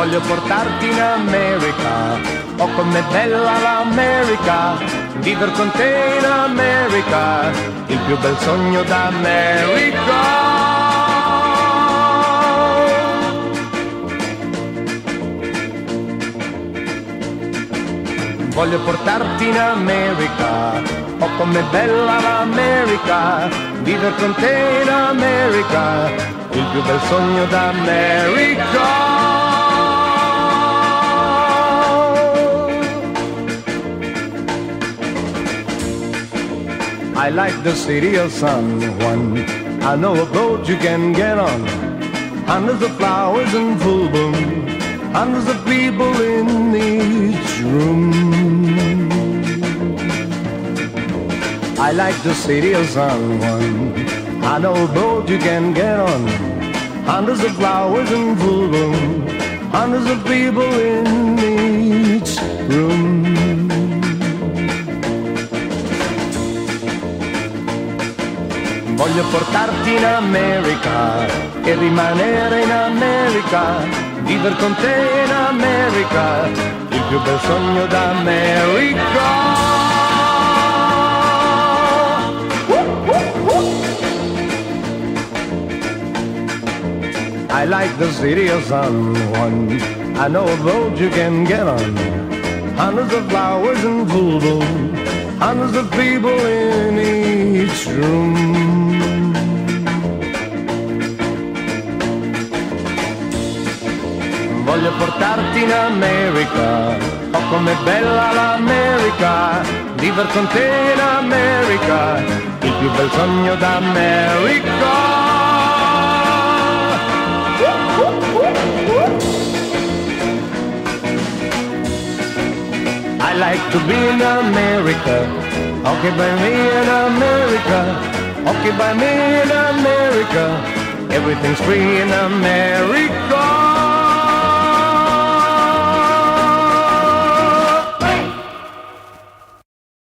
Voglio portarti in America, oh com'è bella l'America, viver con te in America, il più bel sogno d'America. Voglio portarti in America, oh com'è bella l'America, viver con te in America, il più bel sogno d'America. I like the city of San Juan, I know a boat you can get on, hundreds of flowers in full bloom, hundreds of people in each room. I like the city of San Juan, I know a boat you can get on, hundreds of flowers in full bloom, hundreds of people in each room. Voglio portarti in America e rimanere in America, viver con te in America, il più bel sogno d'America. I like the city of San Juan, I know a boat you can get on, hundreds of flowers in full bloom, hundreds of people in each room. Voglio portarti in America, oh com'è bella l'America, viver con te in America, il più bel sogno d'America. I like to be in America, okay by me in America, okay by me in America, everything's free in America.